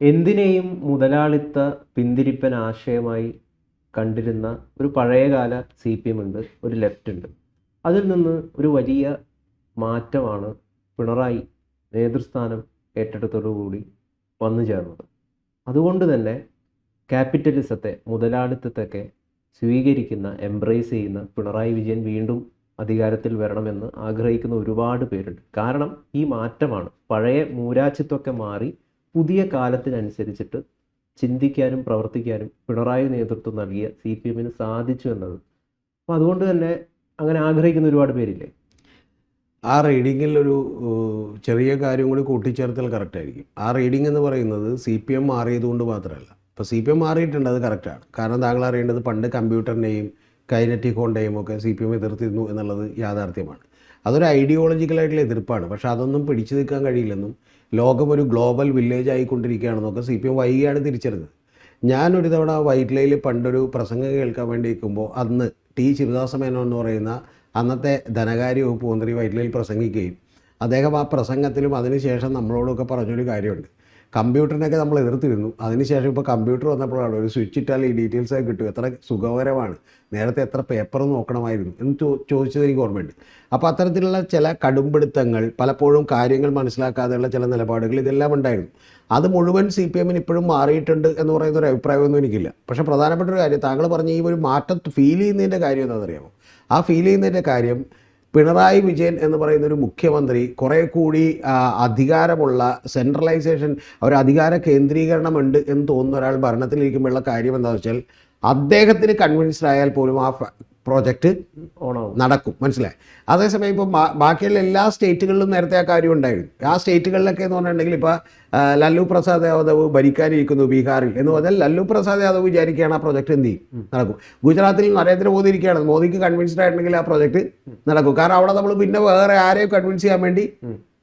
എന്തിനേയും മുതലാളിത്ത പിന്തിരിപ്പൻ ആശയമായി കണ്ടിരുന്ന ഒരു പഴയകാല CPM ഉണ്ട്, ഒരു ലെഫ്റ്റ് ഉണ്ട്. അതിൽ നിന്ന് ഒരു വലിയ മാറ്റമാണ് പിണറായി നേതൃസ്ഥാനം ഏറ്റെടുത്തോടുകൂടി വന്നു ചേർന്നത്. അതുകൊണ്ട് തന്നെ ക്യാപിറ്റലിസത്തെ, മുതലാളിത്തത്തൊക്കെ സ്വീകരിക്കുന്ന, എംബ്രേസ് ചെയ്യുന്ന പിണറായി വിജയൻ വീണ്ടും അധികാരത്തിൽ വരണമെന്ന് ആഗ്രഹിക്കുന്ന ഒരുപാട് പേരുണ്ട്. കാരണം ഈ മാറ്റമാണ്, പഴയ മൂരാച്ചിത്വമൊക്കെ മാറി പുതിയ കാലത്തിനനുസരിച്ചിട്ട് ചിന്തിക്കാനും പ്രവർത്തിക്കാനും പിണറായി നേതൃത്വം നൽകിയ CPMന് സാധിച്ചു എന്നത്. അപ്പോൾ അതുകൊണ്ട് തന്നെ അങ്ങനെ ആഗ്രഹിക്കുന്ന ഒരുപാട് പേരില്ലേ? ആ റീഡിങ്ങിൽ ഒരു ചെറിയ കാര്യം കൂടി കൂട്ടിച്ചേർത്താൽ കറക്റ്റായിരിക്കും. ആ റീഡിംഗ് എന്ന് പറയുന്നത് CPM മാറിയതുകൊണ്ട് മാത്രമല്ല. ഇപ്പോൾ CPM മാറിയിട്ടുണ്ട്, അത് കറക്റ്റാണ്. കാരണം താങ്കൾ അറിയേണ്ടത് പണ്ട് കമ്പ്യൂട്ടറിൻ്റെയും കൈനറ്റിക് ഹോണ്ടയും ഒക്കെ CPM എതിർത്തിരുന്നു എന്നുള്ളത് യാഥാർത്ഥ്യമാണ്. അതൊരു ഐഡിയോളജിക്കലായിട്ടുള്ള എതിർപ്പാണ്. പക്ഷേ അതൊന്നും പിടിച്ചു നിൽക്കാൻ കഴിയില്ലെന്നും ലോകം ഒരു ഗ്ലോബൽ വില്ലേജ് ആയിക്കൊണ്ടിരിക്കുകയാണെന്നൊക്കെ CPM വൈകിയാണ് തിരിച്ചറിഞ്ഞത്. ഞാനൊരു തവണ വൈറ്റ്ലയിൽ പണ്ടൊരു പ്രസംഗം കേൾക്കാൻ വേണ്ടി നിൽക്കുമ്പോൾ അന്ന് T. ശിവദാസ മേനോൻ എന്ന് പറയുന്ന അന്നത്തെ ധനകാര്യ വകുപ്പ് മന്ത്രി വൈറ്റ്ലയിൽ പ്രസംഗിക്കുകയും അദ്ദേഹം ആ പ്രസംഗത്തിലും അതിനുശേഷം നമ്മളോടൊക്കെ പറഞ്ഞൊരു കാര്യമുണ്ട്. കമ്പ്യൂട്ടറിനൊക്കെ നമ്മൾ എതിർത്തിരുന്നു, അതിനുശേഷം ഇപ്പോൾ കമ്പ്യൂട്ടർ വന്നപ്പോഴാണ് ഒരു സ്വിച്ച് ഇട്ടാൽ ഈ ഡീറ്റെയിൽസൊക്കെ കിട്ടും, എത്ര സുഖകരമാണ്, നേരത്തെ എത്ര പേപ്പർ നോക്കണമായിരുന്നു എന്ന് ചോദിച്ചത് എനിക്ക് ഓർമ്മയുണ്ട്. അപ്പോൾ അത്തരത്തിലുള്ള ചില കടുംപിടുത്തങ്ങൾ, പലപ്പോഴും കാര്യങ്ങൾ മനസ്സിലാക്കാതെയുള്ള ചില നിലപാടുകൾ, ഇതെല്ലാം ഉണ്ടായിരുന്നു. അത് മുഴുവൻ CPMന് ഇപ്പോഴും മാറിയിട്ടുണ്ട് എന്ന് പറയുന്ന ഒരു അഭിപ്രായമൊന്നും എനിക്കില്ല. പക്ഷേ പ്രധാനപ്പെട്ട ഒരു കാര്യം, താങ്കൾ പറഞ്ഞ ഈ ഒരു മാറ്റം ഫീൽ ചെയ്യുന്നതിൻ്റെ കാര്യം എന്താണെന്നറിയാമോ? ആ ഫീൽ ചെയ്യുന്നതിൻ്റെ കാര്യം, പിണറായി വിജയൻ എന്ന് പറയുന്ന ഒരു മുഖ്യമന്ത്രി കുറേ കൂടി അധികാരമുള്ള സെൻട്രലൈസേഷൻ, ഒരു അധികാര കേന്ദ്രീകരണമുണ്ട് എന്ന് തോന്നുന്ന ഒരാൾ ഭരണത്തിലിരിക്കുമ്പോഴുള്ള കാര്യം എന്താണെന്ന് വെച്ചാൽ, അദ്ദേഹത്തിന് കൺവിൻസ്ഡ് ആയാൽ പോലും ആ പ്രോജക്റ്റ് നടക്കും. മനസ്സിലായി? അതേസമയം ഇപ്പോൾ ബാക്കിയുള്ള എല്ലാ സ്റ്റേറ്റുകളിലും നേരത്തെ ആ കാര്യം ഉണ്ടായിരുന്നു. ആ സ്റ്റേറ്റുകളിലൊക്കെ എന്ന് പറഞ്ഞിട്ടുണ്ടെങ്കിൽ ഇപ്പോൾ ലല്ലു പ്രസാദ് യാദവ് ഭരിക്കാനിരിക്കുന്നു ബീഹാറിൽ എന്ന് പറഞ്ഞാൽ ലല്ലു പ്രസാദ് യാദവ് വിചാരിക്കുകയാണ് ആ പ്രോജക്റ്റ് എന്ത് ചെയ്യും, നടക്കും. ഗുജറാത്തിൽ നരേന്ദ്രമോദി ഇരിക്കുകയാണ്, മോദിക്ക് കൺവിൻസ്ഡ് ആയിട്ടുണ്ടെങ്കിൽ ആ പ്രോജക്റ്റ് നടക്കും. കാരണം അവിടെ നമ്മൾ പിന്നെ വേറെ ആരെയും കൺവിൻസ് ചെയ്യാൻ വേണ്ടി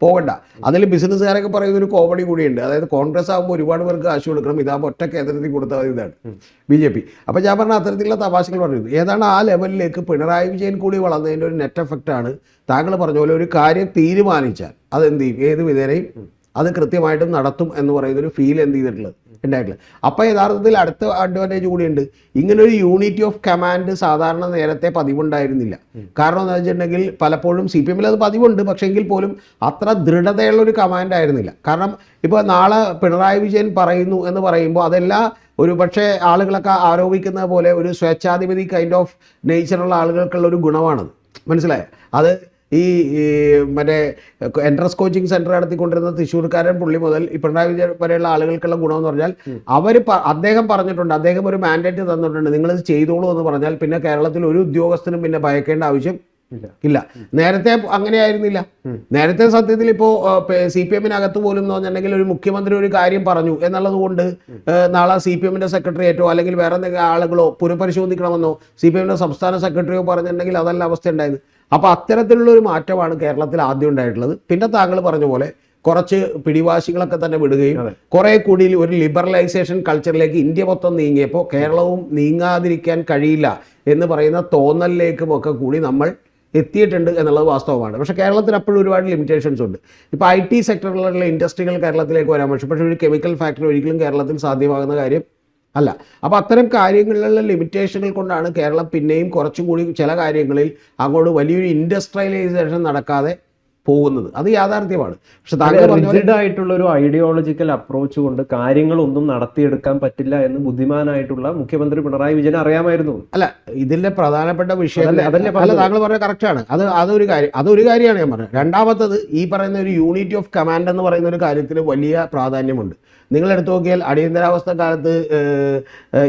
പോകണ്ട. അതിൽ ബിസിനസ്സുകാരൊക്കെ പറയുന്ന ഒരു കോമഡി കൂടിയുണ്ട്. അതായത് കോൺഗ്രസ് ആകുമ്പോൾ ഒരുപാട് പേർക്ക് കാശ് കൊടുക്കണം, ഇതാകുമ്പോൾ ഒറ്റ കേന്ദ്രത്തിൽ കൊടുത്താൽ മതി, ഇതാണ് BJP. അപ്പോൾ ഞാൻ പറഞ്ഞ അത്തരത്തിലുള്ള തമാശകൾ പറയുന്നത് ഏതാണ് ആ ലെവലിലേക്ക് പിണറായി വിജയൻ കൂടി വളർന്നതിൻ്റെ ഒരു നെറ്റ് എഫക്റ്റാണ്. താങ്കൾ പറഞ്ഞ പോലെ ഒരു കാര്യം തീരുമാനിച്ചാൽ അതെന്ത് ചെയ്യും, ഏത് വിധേനയും അത് കൃത്യമായിട്ടും നടത്തും എന്ന് പറയുന്നൊരു ഫീൽ എന്ത് ചെയ്തിട്ടുള്ളത് ഉണ്ടായിട്ടില്ല. അപ്പോൾ യഥാർത്ഥത്തിൽ അടുത്ത അഡ്വാൻറ്റേജ് കൂടിയുണ്ട്. ഇങ്ങനൊരു യൂണിറ്റി ഓഫ് കമാൻഡ് സാധാരണ നേരത്തെ പതിവുണ്ടായിരുന്നില്ല. കാരണം എന്താ വെച്ചിട്ടുണ്ടെങ്കിൽ പലപ്പോഴും CPMൽ അത് പതിവുണ്ട്, പക്ഷേ എങ്കിൽ പോലും അത്ര ദൃഢതയുള്ളൊരു കമാൻഡ് ആയിരുന്നില്ല. കാരണം ഇപ്പോൾ നാളെ പിണറായി വിജയൻ പറയുന്നു എന്ന് പറയുമ്പോൾ അതെല്ലാ ഒരു പക്ഷേ ആളുകളൊക്കെ ആരോപിക്കുന്ന പോലെ ഒരു സ്വേച്ഛാധിപതി കൈൻഡ് ഓഫ് നേച്ചറുള്ള ആളുകൾക്കുള്ള ഒരു ഗുണമാണത്. മനസ്സിലായോ? അത് ഈ മറ്റേ എൻട്രൻസ് കോച്ചിങ് സെൻറ്റർ നടത്തിക്കൊണ്ടിരുന്ന തൃശ്ശൂർക്കാരൻ പുള്ളി മുതൽ ഈ പിണറായി വിജയൻ വരെയുള്ള ആളുകൾക്കുള്ള ഗുണമെന്ന് പറഞ്ഞാൽ അദ്ദേഹം പറഞ്ഞിട്ടുണ്ട്, അദ്ദേഹം ഒരു മാൻഡേറ്റ് തന്നിട്ടുണ്ട്, നിങ്ങളിത് ചെയ്തോളൂ എന്ന് പറഞ്ഞാൽ പിന്നെ കേരളത്തിൽ ഒരു ഉദ്യോഗസ്ഥനും പിന്നെ ഭയക്കേണ്ട ആവശ്യം ഇല്ല. നേരത്തെ അങ്ങനെയായിരുന്നില്ല. നേരത്തെ സത്യത്തിൽ ഇപ്പോൾ CPMനകത്ത് പോലും എന്ന് പറഞ്ഞിട്ടുണ്ടെങ്കിൽ ഒരു മുഖ്യമന്ത്രി ഒരു കാര്യം പറഞ്ഞു എന്നുള്ളത് കൊണ്ട് നാളെ CPMന്റെ സെക്രട്ടറിയേറ്റോ അല്ലെങ്കിൽ വേറെ എന്തെങ്കിലും ആളുകളോ പുനഃപരിശോധിക്കണമെന്നോ CPMന്റെ സംസ്ഥാന സെക്രട്ടറിയോ പറഞ്ഞിട്ടുണ്ടെങ്കിൽ അതല്ല അവസ്ഥ ഉണ്ടായത്. അപ്പോൾ അത്തരത്തിലുള്ള ഒരു മാറ്റമാണ് കേരളത്തിൽ ആദ്യം ഉണ്ടായിട്ടുള്ളത്. പിന്നെ താങ്കൾ പറഞ്ഞ പോലെ കുറച്ച് പിടിവാശികളൊക്കെ തന്നെ വിടുകയും കുറേ കൂടി ഒരു ലിബറലൈസേഷൻ കൾച്ചറിലേക്ക് ഇന്ത്യ മൊത്തം നീങ്ങിയപ്പോൾ കേരളവും നീങ്ങാതിരിക്കാൻ കഴിയില്ല എന്ന് പറയുന്ന തോന്നലിലേക്കും ഒക്കെ കൂടി നമ്മൾ എത്തിയിട്ടുണ്ട് എന്നുള്ളത് വാസ്തവമാണ്. പക്ഷേ കേരളത്തിൽ അപ്പോഴും ഒരുപാട് ലിമിറ്റേഷൻസ് ഉണ്ട്. ഇപ്പോൾ IT സെക്ടറിലുള്ള ഇൻഡസ്ട്രികൾ കേരളത്തിലേക്ക് വരാൻ പക്ഷേ ഒരു കെമിക്കൽ ഫാക്ടറി ഒരിക്കലും കേരളത്തിൽ സാധ്യമാകുന്ന കാര്യം അല്ല. അപ്പോൾ അത്തരം കാര്യങ്ങളിലുള്ള ലിമിറ്റേഷനുകൾ കൊണ്ടാണ് കേരളം പിന്നെയും കുറച്ചും കൂടി ചില കാര്യങ്ങളിൽ അങ്ങോട്ട് വലിയൊരു ഇൻഡസ്ട്രിയലൈസേഷൻ നടക്കാതെ പോകുന്നത്. അത് യാഥാർത്ഥ്യമാണ്. പക്ഷെ ആയിട്ടുള്ള ഒരു ഐഡിയോളജിക്കൽ അപ്രോച്ച് കൊണ്ട് കാര്യങ്ങളൊന്നും നടത്തിയെടുക്കാൻ പറ്റില്ല എന്ന് ബുദ്ധിമാനായിട്ടുള്ള മുഖ്യമന്ത്രി പിണറായി വിജയൻ അറിയാമായിരുന്നു. അല്ല, ഇതിന്റെ പ്രധാനപ്പെട്ട വിഷയം അല്ല, താങ്കൾ പറഞ്ഞ കറക്റ്റാണ്. അതൊരു കാര്യമാണ് ഞാൻ പറഞ്ഞത്. രണ്ടാമത്തത് ഈ പറയുന്ന ഒരു യൂണിറ്റി ഓഫ് കമാൻഡ് എന്ന് പറയുന്ന ഒരു കാര്യത്തിന് വലിയ പ്രാധാന്യമുണ്ട്. നിങ്ങൾ എടുത്തു നോക്കിയാൽ അടിയന്തരാവസ്ഥ കാലത്ത്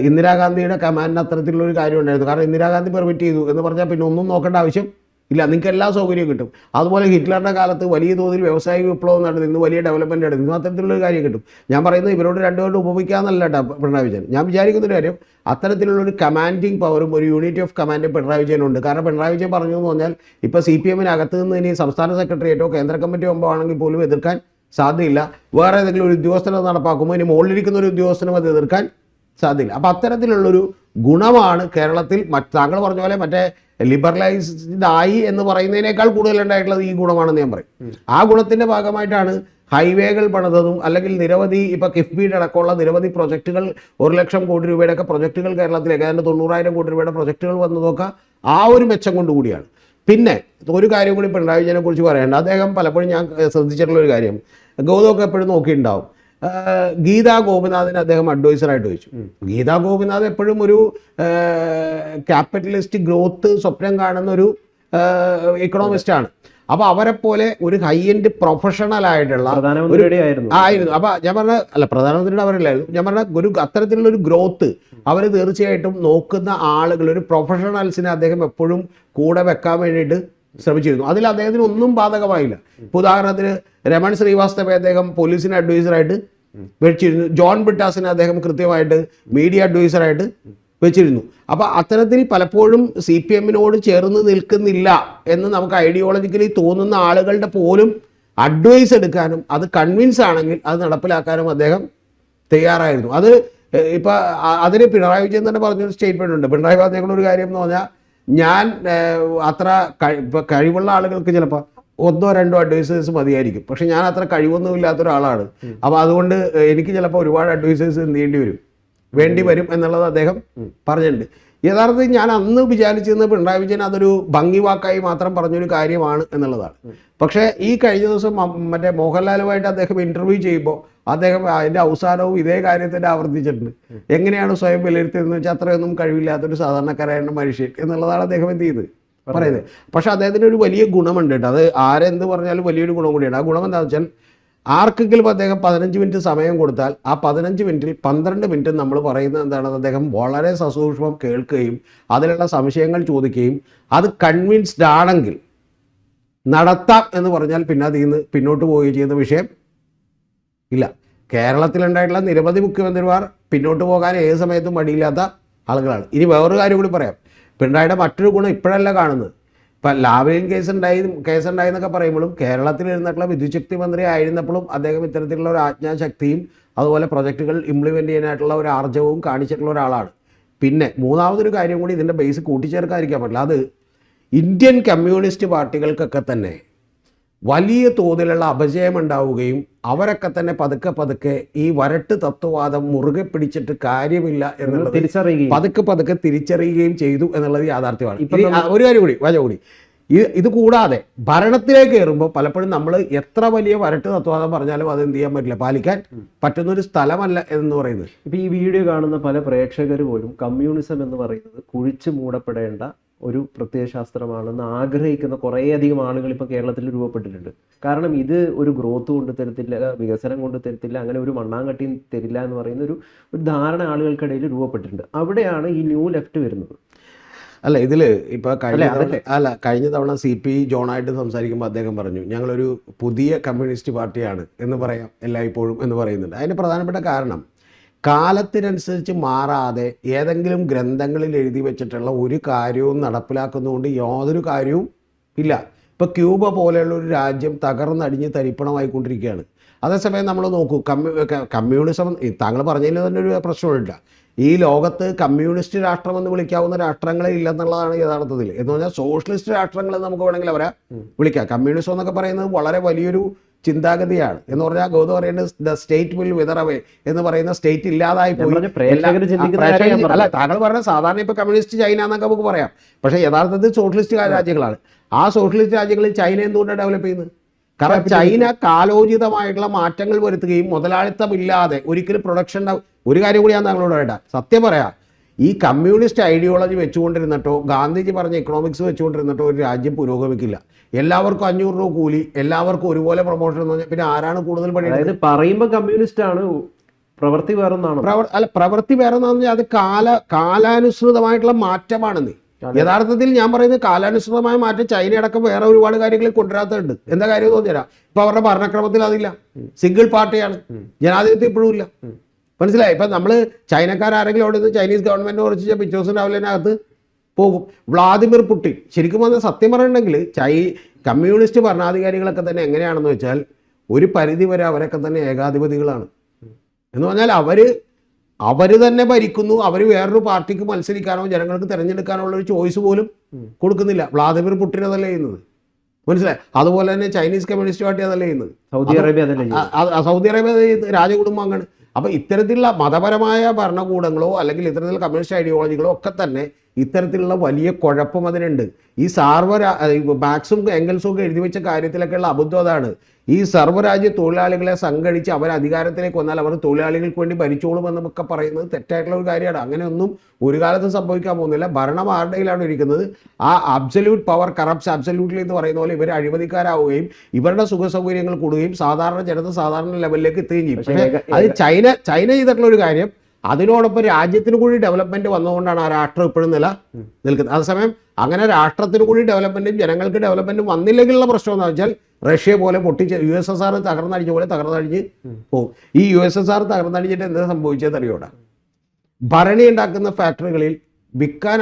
ഇന്ദിരാഗാന്ധിയുടെ കമാൻഡിന് അത്തരത്തിലുള്ള ഒരു കാര്യം ഉണ്ടായിരുന്നു. കാരണം ഇന്ദിരാഗാന്ധി പെർമിറ്റ് ചെയ്തു എന്ന് പറഞ്ഞാൽ പിന്നെ ഒന്നും നോക്കേണ്ട ആവശ്യം ഇല്ല, നിങ്ങൾക്ക് എല്ലാ സൗകര്യവും കിട്ടും. അതുപോലെ ഹിറ്റ്ലറുടെ കാലത്ത് വലിയ തോതിൽ വ്യവസായിക വിപ്ലവം നടന്നിരുന്നു, വലിയ ഡെവലപ്മെൻറ്റ് നടന്നിരുന്നു, അത്തരത്തിലുള്ള കാര്യം കിട്ടും. ഞാൻ പറയുന്നത് ഇവരോട് രണ്ടുപേരും ഉപമിക്കാമെന്നല്ല കേട്ടോ പിണറായി വിജയൻ. ഞാൻ വിചാരിക്കുന്നൊരു കാര്യം, അത്തരത്തിലുള്ളൊരു കമാൻഡിങ് പവറും ഒരു യൂണിറ്റി ഓഫ് കമാൻഡും പിണറായി വിജയനുണ്ട്. കാരണം പിണറായി വിജയൻ പറഞ്ഞു എന്ന് പറഞ്ഞാൽ ഇപ്പോൾ CPMനകത്ത് നിന്ന് ഇനി സംസ്ഥാന സെക്രട്ടറിയേറ്റോ കേന്ദ്ര കമ്മിറ്റി മുമ്പോ ആണെങ്കിൽ പോലും എതിർക്കാൻ സാധ്യതയില്ല. വേറെ ഏതെങ്കിലും ഒരു ഉദ്യോഗസ്ഥനെ നടപ്പാക്കുമ്പോൾ ഇനി മുകളിലിരിക്കുന്ന ഒരു ഉദ്യോഗസ്ഥനും അത് എതിർക്കാൻ സാധ്യതയില്ല. അപ്പോൾ അത്തരത്തിലുള്ളൊരു ഗുണമാണ് കേരളത്തിൽ താങ്കൾ പറഞ്ഞ പോലെ മറ്റേ ലിബറലൈസ്ഡ് ആയി എന്ന് പറയുന്നതിനേക്കാൾ കൂടുതൽ ഉണ്ടായിട്ടുള്ളത് ഈ ഗുണമാണെന്ന് ഞാൻ പറയും. ആ ഗുണത്തിൻ്റെ ഭാഗമായിട്ടാണ് ഹൈവേകൾ പണിതതും അല്ലെങ്കിൽ നിരവധി ഇപ്പോൾ കിഫ്ബിയുടെ അടക്കമുള്ള നിരവധി പ്രൊജക്റ്റുകൾ 1,00,000 കോടി രൂപയുടെയൊക്കെ പ്രൊജക്റ്റുകൾ കേരളത്തിലേക്ക് ഏതാണ്ട് 90,000 കോടി രൂപയുടെ പ്രൊജക്റ്റുകൾ വന്നതൊക്കെ ആ ഒരു മെച്ചം കൊണ്ടുകൂടിയാണ്. പിന്നെ ഒരു കാര്യം കൂടി പിണറായി വിജയനെ കുറിച്ച് പറയേണ്ട, അദ്ദേഹം പലപ്പോഴും ഞാൻ ശ്രദ്ധിച്ചിട്ടുള്ള ഒരു കാര്യം, ഗൗതമൊക്കെ എപ്പോഴും നോക്കിയിട്ടുണ്ടാവും, ഗീതാ ഗോപിനാഥിനെ അദ്ദേഹം അഡ്വൈസറായിട്ട് വെച്ചു. ഗീതാ ഗോപിനാഥ് എപ്പോഴും ഒരു ക്യാപിറ്റലിസ്റ്റ് ഗ്രോത്ത് സ്വപ്നം കാണുന്ന ഒരു ഇക്കണോമിസ്റ്റാണ്. അപ്പോൾ അവരെ പോലെ ഒരു ഹൈ എൻഡ് പ്രൊഫഷണൽ ആയിട്ടുള്ള ആയിരുന്നു. അപ്പോൾ ഞാൻ പറഞ്ഞ പ്രധാനമന്ത്രിയുടെ അവരല്ലായിരുന്നു, ഞാൻ പറഞ്ഞ ഒരു അത്തരത്തിലുള്ള ഒരു ഗ്രോത്ത് അവർ തീർച്ചയായിട്ടും നോക്കുന്ന ആളുകൾ, ഒരു പ്രൊഫഷണൽസിനെ അദ്ദേഹം എപ്പോഴും കൂടെ വെക്കാൻ വേണ്ടിയിട്ട് ശ്രമിച്ചിരുന്നു. അതിൽ അദ്ദേഹത്തിന് ഒന്നും ബാധകമായില്ല. ഇപ്പോൾ ഉദാഹരണത്തിന് രമൺ ശ്രീവാസ്തവയെ അദ്ദേഹം പോലീസിന് അഡ്വൈസറായിട്ട് വെച്ചിരുന്നു, ജോൺ ബ്രിട്ടാസിനെ അദ്ദേഹം കൃത്യമായിട്ട് മീഡിയ അഡ്വൈസറായിട്ട് വെച്ചിരുന്നു. അപ്പോൾ അത്തരത്തിൽ പലപ്പോഴും CPM-നോട് ചേർന്ന് നിൽക്കുന്നില്ല എന്ന് നമുക്ക് ഐഡിയോളജിക്കലി തോന്നുന്ന ആളുകളുടെ പോലും അഡ്വൈസ് എടുക്കാനും അത് കൺവിൻസ് ആണെങ്കിൽ അത് നടപ്പിലാക്കാനും അദ്ദേഹം തയ്യാറായിരുന്നു. അത് ഇപ്പോൾ അതിന് പിണറായി വിജയൻ തന്നെ പറഞ്ഞൊരു സ്റ്റേറ്റ്മെൻ്റ് ഉണ്ട്. പിണറായി പറഞ്ഞ ഒരു കാര്യം എന്ന് പറഞ്ഞാൽ, ഞാൻ അത്ര കഴിവുള്ള ആളുകൾക്ക് ചിലപ്പോൾ 1-2 അഡ്വൈസേഴ്സ് മതിയായിരിക്കും, പക്ഷെ ഞാൻ അത്ര കഴിവൊന്നും ഇല്ലാത്ത ഒരാളാണ്. അപ്പോൾ അതുകൊണ്ട് എനിക്ക് ചിലപ്പോൾ ഒരുപാട് അഡ്വൈസേഴ്സ് വേണ്ടി വരും എന്നുള്ളത് അദ്ദേഹം പറഞ്ഞിട്ടുണ്ട്. യഥാർത്ഥത്തിൽ ഞാൻ അന്ന് വിചാരിച്ചിരുന്ന പിണറായി വിജയൻ അതൊരു ഭംഗി വാക്കായി മാത്രം പറഞ്ഞൊരു കാര്യമാണ് എന്നുള്ളതാണ്. പക്ഷേ ഈ കഴിഞ്ഞ ദിവസം മറ്റേ മോഹൻലാലുമായിട്ട് അദ്ദേഹം ഇൻ്റർവ്യൂ ചെയ്യുമ്പോൾ അദ്ദേഹം അതിൻ്റെ അവസാനവും ഇതേ കാര്യത്തിൻ്റെ ആവർത്തിച്ചിട്ടുണ്ട്. എങ്ങനെയാണ് സ്വയം വിലയിരുത്തുന്നതെന്ന് വെച്ചാൽ അത്രയൊന്നും കഴിവില്ലാത്തൊരു സാധാരണക്കാരായ മനുഷ്യൻ എന്നുള്ളതാണ് അദ്ദേഹം എന്ത് ചെയ്ത് പറയുന്നത്. പക്ഷെ അദ്ദേഹത്തിന് ഒരു വലിയ ഗുണമുണ്ട് കേട്ടോ. അത് ആരെന്ത് പറഞ്ഞാലും വലിയൊരു ഗുണം കൂടിയാണ്. ആ ഗുണം എന്താണെന്ന് വെച്ചാൽ, ആർക്കെങ്കിലും അദ്ദേഹം 15 മിനിറ്റ് സമയം കൊടുത്താൽ ആ 15 മിനിറ്റിൽ 12 മിനിറ്റ് നമ്മൾ പറയുന്നത് എന്താണെന്ന് അദ്ദേഹം വളരെ സസൂക്ഷ്മം കേൾക്കുകയും അതിലുള്ള സംശയങ്ങൾ ചോദിക്കുകയും അത് കൺവിൻസ്ഡ് ആണെങ്കിൽ നടത്താം എന്ന് പറഞ്ഞാൽ പിന്നെ അതിൽ നിന്ന് പിന്നോട്ട് പോവുകയും ചെയ്യുന്ന വിഷയം ഇല്ല. കേരളത്തിലുണ്ടായിട്ടുള്ള നിരവധി മുഖ്യമന്ത്രിമാർ പിന്നോട്ട് പോകാൻ ഏത് സമയത്തും മടിയില്ലാത്ത ആളുകളാണ്. ഇനി വേറൊരു കാര്യം കൂടി പറയാം. പിണറായിയുടെ മറ്റൊരു ഗുണം ഇപ്പോഴല്ല കാണുന്നത്. ഇപ്പം ലാവ്ലിൻ കേസുണ്ടായെന്നൊക്കെ പറയുമ്പോഴും കേരളത്തിൽ ഇരുന്നിട്ടുള്ള വിദ്യുച്ഛക്തി മന്ത്രി ആയിരുന്നപ്പോഴും അദ്ദേഹം ഇത്തരത്തിലുള്ള ഒരു ആജ്ഞാശക്തിയും അതുപോലെ പ്രൊജക്റ്റുകൾ ഇംപ്ലിമെൻ്റ് ചെയ്യാനായിട്ടുള്ള ഒരു ആർജവവും കാണിച്ചിട്ടുള്ള ഒരാളാണ്. പിന്നെ മൂന്നാമതൊരു കാര്യം കൂടി ഇതിൻ്റെ ബേസ് കൂട്ടിച്ചേർക്കാതിരിക്കാൻ പറ്റില്ല. അത് ഇന്ത്യൻ കമ്മ്യൂണിസ്റ്റ് പാർട്ടികൾക്കൊക്കെ തന്നെ വലിയ തോതിലുള്ള അപജയം ഉണ്ടാവുകയും അവരൊക്കെ തന്നെ പതുക്കെ ഈ വരട്ട് തത്വവാദം മുറുകെ പിടിച്ചിട്ട് കാര്യമില്ല എന്നുള്ളത് പതുക്കെ തിരിച്ചറിയുകയും ചെയ്തു എന്നുള്ളത് യാഥാർത്ഥ്യമാണ്. ഒരു കാര്യം കൂടി ഇത് കൂടാതെ ഭരണത്തിലേക്ക് കയറുമ്പോൾ പലപ്പോഴും നമ്മൾ എത്ര വലിയ വരട്ട് തത്വവാദം പറഞ്ഞാലും അത് എന്ത് ചെയ്യാൻ പറ്റില്ല, പാലിക്കാൻ പറ്റുന്നൊരു സ്ഥലമല്ല എന്ന് പറയുന്നത്. ഇപ്പം ഈ വീഡിയോ കാണുന്ന പല പ്രേക്ഷകർ പോലും കമ്മ്യൂണിസം എന്ന് പറയുന്നത് കുഴിച്ചു മൂടപ്പെടേണ്ട ഒരു പ്രത്യയശാസ്ത്രമാണെന്ന് ആഗ്രഹിക്കുന്ന കുറേയധികം ആളുകൾ ഇപ്പോൾ കേരളത്തിൽ രൂപപ്പെട്ടിട്ടുണ്ട്. കാരണം ഇത് ഒരു ഗ്രോത്ത് കൊണ്ട് തരത്തില്ല, വികസനം കൊണ്ട് തരത്തില്ല, അങ്ങനെ ഒരു മണ്ണാങ്കട്ടിയും തരില്ല എന്ന് പറയുന്ന ഒരു കഴിഞ്ഞ ആളുകൾക്കിടയിൽ രൂപപ്പെട്ടിട്ടുണ്ട്. അവിടെയാണ് ഈ ന്യൂ ലെഫ്റ്റ് വരുന്നത്. അല്ല, ഇതിൽ ഇപ്പോൾ കഴിഞ്ഞ തവണ CP ജോണായിട്ട് സംസാരിക്കുമ്പോൾ അദ്ദേഹം പറഞ്ഞു, ഞങ്ങളൊരു പുതിയ കമ്മ്യൂണിസ്റ്റ് പാർട്ടിയാണ് എന്ന് പറയാം എല്ലായ്പ്പോഴും എന്ന് പറയുന്നുണ്ട്. അതിന് പ്രധാനപ്പെട്ട കാരണം, കാലത്തിനനുസരിച്ച് മാറാതെ ഏതെങ്കിലും ഗ്രന്ഥങ്ങളിൽ എഴുതി വെച്ചിട്ടുള്ള ഒരു കാര്യവും നടപ്പിലാക്കുന്നതുകൊണ്ട് യാതൊരു കാര്യവും ഇല്ല. ഇപ്പോൾ ക്യൂബ പോലെയുള്ള ഒരു രാജ്യം തകർന്നടിഞ്ഞ് തരിപ്പണമായിക്കൊണ്ടിരിക്കുകയാണ്. അതേസമയം നമ്മൾ നോക്കൂ, കമ്മ്യൂണിസം താങ്കൾ പറഞ്ഞതിൽ തന്നെ ഒരു പ്രശ്നമില്ല. ഈ ലോകത്ത് കമ്മ്യൂണിസ്റ്റ് രാഷ്ട്രമെന്ന് വിളിക്കാവുന്ന രാഷ്ട്രങ്ങളെ ഇല്ലെന്നുള്ളതാണ് യഥാർത്ഥത്തിൽ. എന്ന് പറഞ്ഞാൽ സോഷ്യലിസ്റ്റ് രാഷ്ട്രങ്ങളെന്ന് നമുക്ക് വേണമെങ്കിൽ അവരെ വിളിക്കാം. കമ്മ്യൂണിസം എന്നൊക്കെ പറയുന്നത് വളരെ വലിയൊരു ചിന്താഗതിയാണ്. എന്ന് പറഞ്ഞാൽ ഗൗതം പറയുന്നത് the state will whether away എന്ന് പറയുന്ന സ്റ്റേറ്റ് ഇല്ലാതായി പോയി. അല്ല, താങ്കൾ പറഞ്ഞ സാധാരണ ഇപ്പോൾ കമ്മ്യൂണിസ്റ്റ് ചൈന എന്നൊക്കെ നമുക്ക് പറയാം. പക്ഷേ യഥാർത്ഥത്തിൽ സോഷ്യലിസ്റ്റ് രാജ്യങ്ങളാണ്. ആ സോഷ്യലിസ്റ്റ് രാജ്യങ്ങളിൽ ചൈന എന്തുകൊണ്ടാണ് ഡെവലപ്പ് ചെയ്യുന്നത്? കാരണം ചൈന കാലോചിതമായിട്ടുള്ള മാറ്റങ്ങൾ വരുത്തുകയും മുതലാളിത്തമില്ലാതെ ഒരിക്കലും പ്രൊഡക്ഷൻ. ഒരു കാര്യം കൂടി ഞാൻ താങ്കളോട് പറയട്ടെ, സത്യം പറയാം, ഈ കമ്മ്യൂണിസ്റ്റ് ഐഡിയോളജി വെച്ചുകൊണ്ടിരുന്നിട്ടോ ഗാന്ധിജി പറഞ്ഞ ഇക്കണോമിക്സ് വെച്ചുകൊണ്ടിരുന്നിട്ടോ ഒരു രാജ്യം പുരോഗമിക്കില്ല. എല്ലാവർക്കും 500 രൂപ കൂലി, എല്ലാവർക്കും ഒരുപോലെ പ്രൊമോഷൻ എന്ന് പറഞ്ഞാൽ പിന്നെ ആരാണ് കൂടുതൽ പണി? പറയുമ്പോൾ കമ്മ്യൂണിസ്റ്റ് ആണ്, പ്രവൃത്തി വേറൊന്നാണ്. പ്രവൃത്തി വേറൊന്നാന്ന് അത് കാലാനുസൃതമായിട്ടുള്ള മാറ്റമാണെന്ന്. യഥാർത്ഥത്തിൽ ഞാൻ പറയുന്നത് കാലാനുസൃതമായ മാറ്റം ചൈന അടക്കം വേറെ ഒരുപാട് കാര്യങ്ങളിൽ കൊണ്ടുവരാത്തുണ്ട്. എന്താ കാര്യം തോന്നിയാൽ ഇപ്പൊ അവരുടെ ഭരണക്രമത്തിൽ അതില്ല. സിംഗിൾ പാർട്ടിയാണ്, ജനാധിപത്യം ഇപ്പോഴും ഇല്ല. മനസ്സിലായി? ഇപ്പം നമ്മൾ ചൈനക്കാരെങ്കിലും അവിടെ നിന്ന് ചൈനീസ് ഗവൺമെൻറ് കുറച്ച് പിറ്റേ ദിവസം രാവിലെ അതിനകത്ത് പോകും. വ്ളാദിമിർ പുടിൻ ശരിക്കും പറഞ്ഞാൽ സത്യം പറയുന്നുണ്ടെങ്കിൽ കമ്മ്യൂണിസ്റ്റ് ഭരണാധികാരികളൊക്കെ തന്നെ എങ്ങനെയാണെന്ന് വെച്ചാൽ ഒരു പരിധി വരെ അവരൊക്കെ തന്നെ ഏകാധിപതികളാണ്. എന്ന് പറഞ്ഞാൽ അവർ തന്നെ ഭരിക്കുന്നു. അവർ വേറൊരു പാർട്ടിക്ക് മത്സരിക്കാനോ ജനങ്ങൾക്ക് തിരഞ്ഞെടുക്കാനോ ഉള്ള ഒരു ചോയ്സ് പോലും കൊടുക്കുന്നില്ല. വ്ളാദിമിർ പുടിൻ അതല്ലേ ചെയ്യുന്നത്. മനസ്സിലായി. അതുപോലെ തന്നെ ചൈനീസ് കമ്മ്യൂണിസ്റ്റ് പാർട്ടി അതല്ലേ ചെയ്യുന്നത്, സൗദി അറേബ്യ അതല്ലേ ചെയ്യുന്നത്? സൗദി അറേബ്യ രാജകുടുംബാംഗമാണ്. അപ്പോൾ ഇത്തരത്തിലുള്ള മതപരമായ ഭരണകൂടങ്ങളോ അല്ലെങ്കിൽ ഇത്തരത്തിലുള്ള കമ്മ്യൂണിസ്റ്റ് ഐഡിയോളജികളോ ഒക്കെ തന്നെ ഇത്തരത്തിലുള്ള വലിയ കുഴപ്പം അതിനുണ്ട്. ഈ മാക്സും എംഗൽസും ഒക്കെ എഴുതി വെച്ച കാര്യത്തിലൊക്കെയുള്ള അബദ്ധം അതാണ്. ഈ സർവ്വരാജ്യ തൊഴിലാളികളെ സംഘടിച്ച് അവർ അധികാരത്തിലേക്ക് വന്നാൽ അവർ തൊഴിലാളികൾക്ക് വേണ്ടി ഭരിച്ചോളുമെന്നൊക്കെ പറയുന്നത് തെറ്റായിട്ടുള്ള ഒരു കാര്യമാണ്. അങ്ങനെയൊന്നും ഒരു കാലത്തും സംഭവിക്കാൻ പോകുന്നില്ല. ഭരണം ആരുടെ കയ്യിലാണ് ഇരിക്കുന്നത്? ആ അബ്സല്യൂട്ട് പവർ കറപ്റ്റ്സ് അബ്സല്യൂട്ട്ലി എന്ന് പറയുന്ന പോലെ ഇവർ അഴിമതിക്കാരാവുകയും ഇവരുടെ സുഖ സൗകര്യങ്ങൾ കൂടുകയും സാധാരണ ജനത സാധാരണ ലെവലിലേക്ക് എത്തുകയും ചെയ്യും. പക്ഷേ അത് ചൈന ചെയ്തിട്ടുള്ള ഒരു കാര്യം, അതിനോടൊപ്പം രാജ്യത്തിന് കൂടി ഡെവലപ്മെന്റ് വന്നുകൊണ്ടാണ് ആ രാഷ്ട്രം ഇപ്പോഴും നിൽക്കുന്നത്. അതേസമയം അങ്ങനെ രാഷ്ട്രത്തിന് കൂടി ഡെവലപ്മെന്റും ജനങ്ങൾക്ക് ഡെവലപ്മെന്റും വന്നില്ലെങ്കിലുള്ള പ്രശ്നം എന്താ വെച്ചാൽ റഷ്യ പോലെ പൊട്ടിച്ച് USSR തകർന്നടിച്ച പോലെ തകർന്നടിച്ച് പോകും. ഈ USSR തകർന്നടിച്ചിട്ട് എന്താ സംഭവിച്ചത് അറിയോടാ? ഭരണി ഉണ്ടാക്കുന്ന ഫാക്ടറികളിൽ വിൽക്കാൻ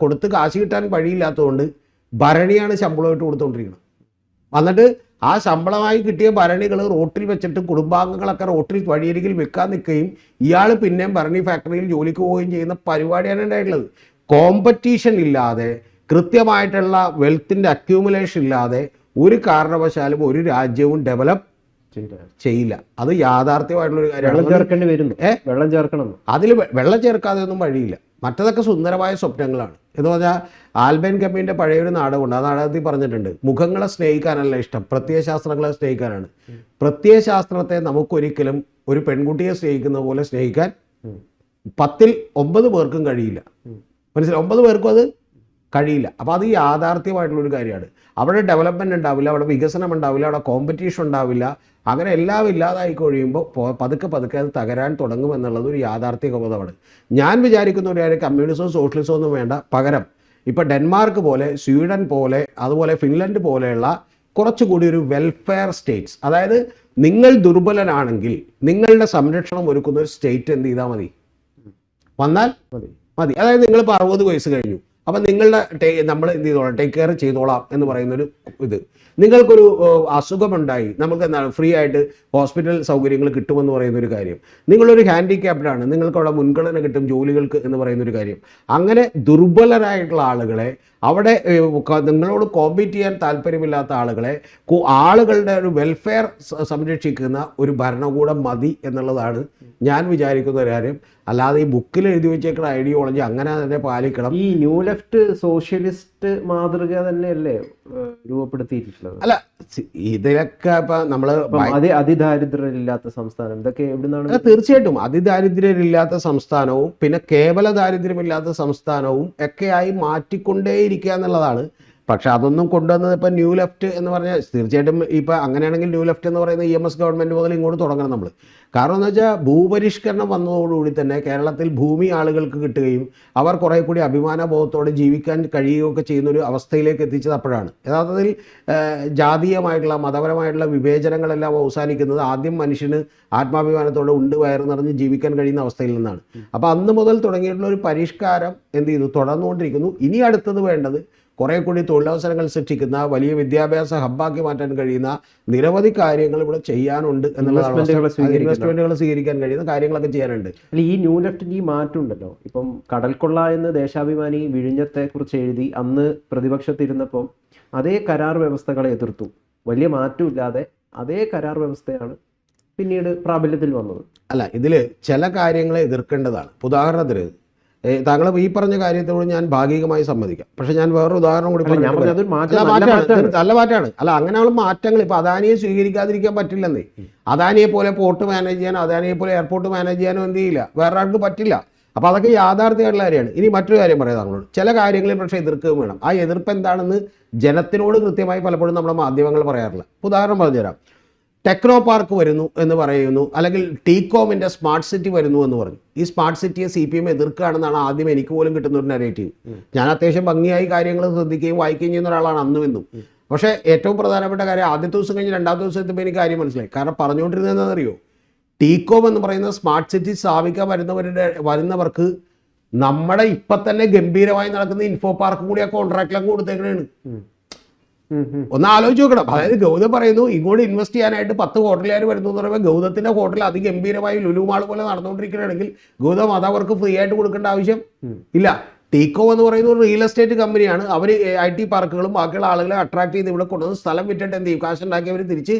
കൊടുത്ത് കാശ് കിട്ടാൻ വഴിയില്ലാത്തതുകൊണ്ട് ഭരണിയാണ് ശമ്പളമായിട്ട് കൊടുത്തുകൊണ്ടിരിക്കുന്നത്. എന്നിട്ട് ആ ശമ്പളമായി കിട്ടിയ ഭരണികൾ റോട്ടിൽ വെച്ചിട്ട് കുടുംബാംഗങ്ങളൊക്കെ റോട്ടിൽ വഴിയരികിൽ വിൽക്കാൻ നിൽക്കുകയും ഇയാൾ പിന്നെയും ഭരണി ഫാക്ടറിയിൽ ജോലിക്ക് പോവുകയും ചെയ്യുന്ന പരിപാടിയാണ് ഉണ്ടായിട്ടുള്ളത്. കോമ്പറ്റീഷൻ ഇല്ലാതെ, കൃത്യമായിട്ടുള്ള വെൽത്തിൻ്റെ അക്യൂമുലേഷൻ ഇല്ലാതെ ഒരു കാരണവശാലും ഒരു രാജ്യവും ഡെവലപ്പ് ചെയ്യില്ല. അത് യാഥാർത്ഥ്യമായിട്ടുള്ളൊരു കാര്യമാണ്. വെള്ളം ചേർക്കണം. അതിൽ വെള്ളം ചേർക്കാതെ ഒന്നും വഴിയില്ല. മറ്റതൊക്കെ സുന്ദരമായ സ്വപ്നങ്ങളാണ്. എന്ന് പറഞ്ഞാൽ ആൽബൈൻ കമ്മിൻ്റെ പഴയൊരു നാടകമുണ്ട്. ആ നാടകത്തിൽ പറഞ്ഞിട്ടുണ്ട്, മുഖങ്ങളെ സ്നേഹിക്കാനല്ല ഇഷ്ടം, പ്രത്യയശാസ്ത്രങ്ങളെ സ്നേഹിക്കാനാണ്. പ്രത്യയശാസ്ത്രത്തെ നമുക്കൊരിക്കലും ഒരു പെൺകുട്ടിയെ സ്നേഹിക്കുന്ന പോലെ സ്നേഹിക്കാൻ 10ൽ 9 പേർക്കും കഴിയില്ല. മനസ്സിലായി? 9 പേർക്കും അത് കഴിയില്ല. അപ്പോൾ അത് യാഥാർത്ഥ്യമായിട്ടുള്ളൊരു കാര്യമാണ്. അവിടെ ഡെവലപ്മെൻറ്റ് ഉണ്ടാവില്ല, അവിടെ വികസനം ഉണ്ടാവില്ല, അവിടെ കോമ്പറ്റീഷൻ ഉണ്ടാവില്ല. അങ്ങനെ എല്ലാം ഇല്ലാതായി കഴിയുമ്പോൾ പതുക്കെ അത് തകരാൻ തുടങ്ങും എന്നുള്ളത് ഒരു യാഥാർത്ഥ്യബോധമാണ്. ഞാൻ വിചാരിക്കുന്ന ഒരു കാര്യം, കമ്മ്യൂണിസവും സോഷ്യലിസവും ഒന്നും വേണ്ട, പകരം ഇപ്പോൾ ഡെൻമാർക്ക് പോലെ, സ്വീഡൻ പോലെ, അതുപോലെ ഫിൻലൻഡ് പോലെയുള്ള കുറച്ചുകൂടി ഒരു വെൽഫെയർ സ്റ്റേറ്റ്സ്, അതായത് നിങ്ങൾ ദുർബലനാണെങ്കിൽ നിങ്ങളുടെ സംരക്ഷണം ഒരുക്കുന്ന ഒരു സ്റ്റേറ്റ് എന്ത് ചെയ്താൽ വന്നാൽ മതി. അതായത് നിങ്ങളിപ്പോൾ 60 വയസ്സ് കഴിഞ്ഞു, അപ്പം നിങ്ങളുടെ നമ്മൾ എന്ത് ചെയ്തോളാം, ടേക്ക് കെയർ ചെയ്തോളാം എന്ന് പറയുന്നൊരു ഇത്. നിങ്ങൾക്കൊരു അസുഖമുണ്ടായി, നമുക്ക് എന്താണ് ഫ്രീ ആയിട്ട് ഹോസ്പിറ്റൽ സൗകര്യങ്ങൾ കിട്ടുമെന്ന് പറയുന്നൊരു കാര്യം. നിങ്ങളൊരു ഹാൻഡിക്യാപ്ഡാണ്, നിങ്ങൾക്ക് അവിടെ മുൻഗണന കിട്ടും ജോലികൾക്ക് എന്ന് പറയുന്നൊരു കാര്യം. അങ്ങനെ ദുർബലരായിട്ടുള്ള ആളുകളെ, അവിടെ നിങ്ങളോട് കോമ്പീറ്റ് ചെയ്യാൻ താല്പര്യമില്ലാത്ത ആളുകളുടെ ഒരു വെൽഫെയർ സംരക്ഷിക്കുന്ന ഒരു ഭരണകൂടം മതി എന്നുള്ളതാണ് ഞാൻ വിചാരിക്കുന്ന ഒരു കാര്യം. അല്ലാതെ ഈ ബുക്കിൽ എഴുതി വെച്ചേക്കുന്ന ഐഡിയോളജി അങ്ങനെ തന്നെ പാലിക്കണം. ഈ ന്യൂ ലെഫ്റ്റ് സോഷ്യലിസ്റ്റ് മാതൃക തന്നെയല്ലേ രൂപപ്പെടുത്തിയിട്ടുള്ളത്? അല്ല, ഇതിലൊക്കെ ഇപ്പം നമ്മൾ അതിദാരിദ്ര്യമില്ലാത്ത സംസ്ഥാനം, ഇതൊക്കെ എവിടുന്നാണ്? തീർച്ചയായിട്ടും അതിദാരിദ്ര്യമില്ലാത്ത സംസ്ഥാനവും പിന്നെ കേവല ദാരിദ്ര്യമില്ലാത്ത സംസ്ഥാനവും ഒക്കെയായി മാറ്റിക്കൊണ്ടേയിരിക്കുക എന്നുള്ളതാണ്. പക്ഷെ അതൊന്നും കൊണ്ടുവന്നത് ഇപ്പം ന്യൂ ലെഫ്റ്റ് എന്ന് പറഞ്ഞാൽ തീർച്ചയായിട്ടും ഇപ്പം അങ്ങനെയാണെങ്കിൽ ന്യൂ ലെഫ്റ്റ് എന്ന് പറയുന്ന EMS ഗവൺമെൻറ് മുതൽ ഇങ്ങോട്ട് തുടങ്ങണം നമ്മൾ. കാരണം എന്ന് വെച്ചാൽ ഭൂപരിഷ്കരണം വന്നതോടുകൂടി തന്നെ കേരളത്തിൽ ഭൂമി ആളുകൾക്ക് കിട്ടുകയും അവർ കുറേ കൂടി അഭിമാനബോധത്തോടെ ജീവിക്കാൻ കഴിയുകയൊക്കെ ചെയ്യുന്നൊരു അവസ്ഥയിലേക്ക് എത്തിച്ചത് അപ്പോഴാണ്. യഥാർത്ഥത്തിൽ ജാതീയമായിട്ടുള്ള മതപരമായിട്ടുള്ള വിവേചനങ്ങളെല്ലാം അവസാനിക്കുന്നത് ആദ്യം മനുഷ്യന് ആത്മാഭിമാനത്തോടെ വയറ് നിറഞ്ഞ് ജീവിക്കാൻ കഴിയുന്ന അവസ്ഥയിൽ നിന്നാണ്. അപ്പോൾ അന്ന് മുതൽ തുടങ്ങിയിട്ടുള്ള ഒരു പരിഷ്കാരം എന്ത് ചെയ്തു, തുടർന്നുകൊണ്ടിരിക്കുന്നു. ഇനി അടുത്തത് വേണ്ടത് കുറേ കൂടി തൊഴിലവസരങ്ങൾ സൃഷ്ടിക്കുന്ന, വലിയ വിദ്യാഭ്യാസ ഹബ്ബാക്കി മാറ്റാൻ കഴിയുന്ന നിരവധി കാര്യങ്ങൾ ഇവിടെ ചെയ്യാനുണ്ട് എന്നുള്ളതാണ്. ഇൻവെസ്റ്റ്മെന്റുകൾ സ്വീകരിക്കാൻ കഴിയുന്ന കാര്യങ്ങളൊക്കെ ചെയ്യാനുണ്ട്. ഈ ന്യൂ ലെഫ്റ്റിന് ഈ മാറ്റം ഉണ്ടല്ലോ. ഇപ്പം കടൽക്കൊള്ള എന്ന് ദേശാഭിമാനി വിഴിഞ്ഞത്തെ കുറിച്ച് എഴുതി അന്ന് പ്രതിപക്ഷത്തിരുന്നപ്പം അതേ കരാർ വ്യവസ്ഥകളെ എതിർത്തു. വലിയ മാറ്റമില്ലാതെ അതേ കരാർ വ്യവസ്ഥയാണ് പിന്നീട് പ്രാബല്യത്തിൽ വന്നത്. അല്ല, ഇതിൽ ചില കാര്യങ്ങളെ എതിർക്കേണ്ടതാണ്. ഉദാഹരണത്തിന് താങ്കൾ ഈ പറഞ്ഞ കാര്യത്തോട് ഞാൻ ഭാഗികമായി സമ്മതിക്കാം. പക്ഷെ ഞാൻ വേറൊരു ഉദാഹരണം കൂടി നല്ല മാറ്റമാണ്. അല്ല, അങ്ങനെയുള്ള മാറ്റങ്ങൾ ഇപ്പൊ അദാനിയെ സ്വീകരിക്കാതിരിക്കാൻ പറ്റില്ലെന്നേ. അദാനിയെ പോലെ പോർട്ട് മാനേജ് ചെയ്യാനോ അദാനിയെ പോലെ എയർപോർട്ട് മാനേജ് ചെയ്യാനോ എന്ത് ചെയ്യില്ല, വേറെ ആൾക്ക് പറ്റില്ല. അപ്പോൾ അതൊക്കെ യാഥാർത്ഥ്യമായിട്ടുള്ള കാര്യമാണ്. ഇനി മറ്റൊരു കാര്യം പറയാം താങ്കളോട്, ചില കാര്യങ്ങളിൽ പക്ഷേ എതിർക്കുകയും വേണം. ആ എതിർപ്പ് എന്താണെന്ന് ജനത്തിനോട് കൃത്യമായി പലപ്പോഴും നമ്മുടെ മാധ്യമങ്ങൾ പറയാറില്ല. ഉദാഹരണം പറഞ്ഞുതരാം. ടെക്നോ പാർക്ക് വരുന്നു എന്ന് പറയുന്നു, അല്ലെങ്കിൽ ടീകോമിൻ്റെ സ്മാർട്ട് സിറ്റി വരുന്നു എന്ന് പറഞ്ഞു. ഈ സ്മാർട്ട് സിറ്റിയെ CPM എതിർക്കുകയാണെന്നാണ് ആദ്യം എനിക്ക് പോലും കിട്ടുന്ന ഒരു നെറേറ്റീവ്. ഞാൻ അത്യാവശ്യം ഭംഗിയായി കാര്യങ്ങൾ ശ്രദ്ധിക്കുകയും വായിക്കുകയും ചെയ്യുന്ന ഒരാളാണ് അന്നും ഇന്നും. പക്ഷേ ഏറ്റവും പ്രധാനപ്പെട്ട കാര്യം, ആദ്യത്തെ ദിവസം കഴിഞ്ഞ് രണ്ടാമത്തെ ദിവസം എത്തുമ്പോൾ എനിക്ക് കാര്യം മനസ്സിലായി. കാരണം പറഞ്ഞുകൊണ്ടിരുന്നത് എന്താണെന്നറിയോ, ടീകോം എന്ന് പറയുന്ന സ്മാർട്ട് സിറ്റി സ്ഥാപിക്കാൻ വരുന്നവർക്ക് നമ്മുടെ ഇപ്പം തന്നെ ഗംഭീരമായി നടക്കുന്ന ഇൻഫോ പാർക്കും കൂടി ആ കോൺട്രാക്റ്റിലൊക്കെ കൊടുത്തേക്കണേണ്. ഒന്ന് ആലോചിച്ച് നോക്കണം. അതായത് ഗൗതം പറയുന്നു ഇങ്ങോട്ട് ഇൻവെസ്റ്റ് ചെയ്യാനായിട്ട് 10 ഹോട്ടലുകാർ വരുന്നു എന്ന് പറയുമ്പോൾ ഗൗതത്തിന്റെ ഹോട്ടൽ അതിഗംഭീരമായി ലുലു മാൾ പോലെ നടന്നുകൊണ്ടിരിക്കുകയാണെങ്കിൽ ഗൗതം അത് അവർക്ക് ഫ്രീ ആയിട്ട് കൊടുക്കേണ്ട ആവശ്യം ഇല്ല. ടീക്കോ എന്ന് പറയുന്ന ഒരു റിയൽ എസ്റ്റേറ്റ് കമ്പനിയാണ്. അവർ IT പാർക്കുകളും ബാക്കിയുള്ള ആളുകളെ അട്രാക്ട് ചെയ്ത് ഇവിടെ കൊണ്ടുവന്ന് സ്ഥലം വിറ്റിട്ട് എന്ത് ചെയ്യും, കാശുണ്ടാക്കി അവർ തിരിച്ച്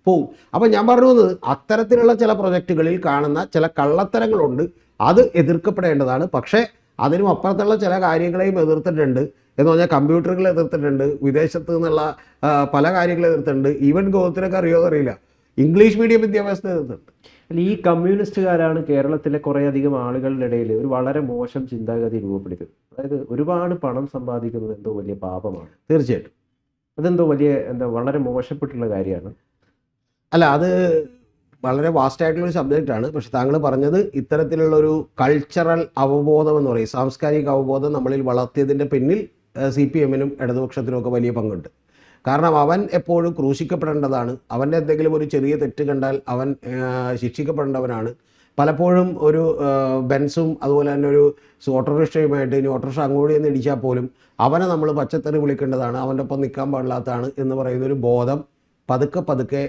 പോകും. അപ്പം ഞാൻ പറഞ്ഞു വന്നത് അത്തരത്തിലുള്ള ചില പ്രൊജക്റ്റുകളിൽ കാണുന്ന ചില കള്ളത്തരങ്ങളുണ്ട്, അത് എതിർക്കപ്പെടേണ്ടതാണ്. പക്ഷേ അതിനും അപ്പുറത്തുള്ള ചില കാര്യങ്ങളെയും എതിർത്തിട്ടുണ്ട്. എന്ന് പറഞ്ഞാൽ കമ്പ്യൂട്ടറുകൾ എതിർത്തിട്ടുണ്ട്, വിദേശത്ത് നിന്നുള്ള പല കാര്യങ്ങളും എതിർത്തിട്ടുണ്ട്. ഈവൻ ഗോത്രക്ക് അറിയില്ല, ഇംഗ്ലീഷ് മീഡിയം വിദ്യാഭ്യാസത്തെ എതിർത്തിട്ടുണ്ട്. ഈ കമ്മ്യൂണിസ്റ്റുകാരാണ് കേരളത്തിലെ കുറേയധികം ആളുകളുടെ ഇടയിൽ ഒരു വളരെ മോശം ചിന്താഗതി രൂപപ്പെടുത്തിയത്. അതായത് ഒരുപാട് പണം സമ്പാദിക്കുന്നത് എന്തോ വലിയ പാപമാണ്. തീർച്ചയായിട്ടും അതെന്തോ വലിയ വളരെ മോശപ്പെട്ടുള്ള കാര്യമാണ്. അല്ല, അത് വളരെ വാസ്റ്റായിട്ടുള്ളൊരു സബ്ജക്റ്റാണ്. പക്ഷെ താങ്കൾ പറഞ്ഞത് ഇത്തരത്തിലുള്ളൊരു കൾച്ചറൽ അവബോധം എന്ന് പറയും, സാംസ്കാരിക അവബോധം നമ്മളിൽ വളർത്തിയതിൻ്റെ പിന്നിൽ CPM-നും ഇടതുപക്ഷത്തിനും ഒക്കെ വലിയ പങ്കുണ്ട്. കാരണം അവൻ എപ്പോഴും ക്രൂശിക്കപ്പെടേണ്ടതാണ്. അവൻ്റെ എന്തെങ്കിലും ഒരു ചെറിയ തെറ്റ് കണ്ടാൽ അവൻ ശിക്ഷിക്കപ്പെടേണ്ടവനാണ്. പലപ്പോഴും ഒരു ബെൻസും അതുപോലെ തന്നെ ഒരു ഓട്ടോറിക്ഷയുമായിട്ട് ഇനി ഓട്ടോറിക്ഷ അങ്ങോട്ട് എന്ന് ഇടിച്ചാൽ പോലും അവനെ നമ്മൾ പച്ചത്തറി വിളിക്കേണ്ടതാണ്, അവൻ്റെ ഒപ്പം നിൽക്കാൻ പാടില്ലാത്തതാണ് എന്ന് പറയുന്നൊരു ബോധം പതുക്കെ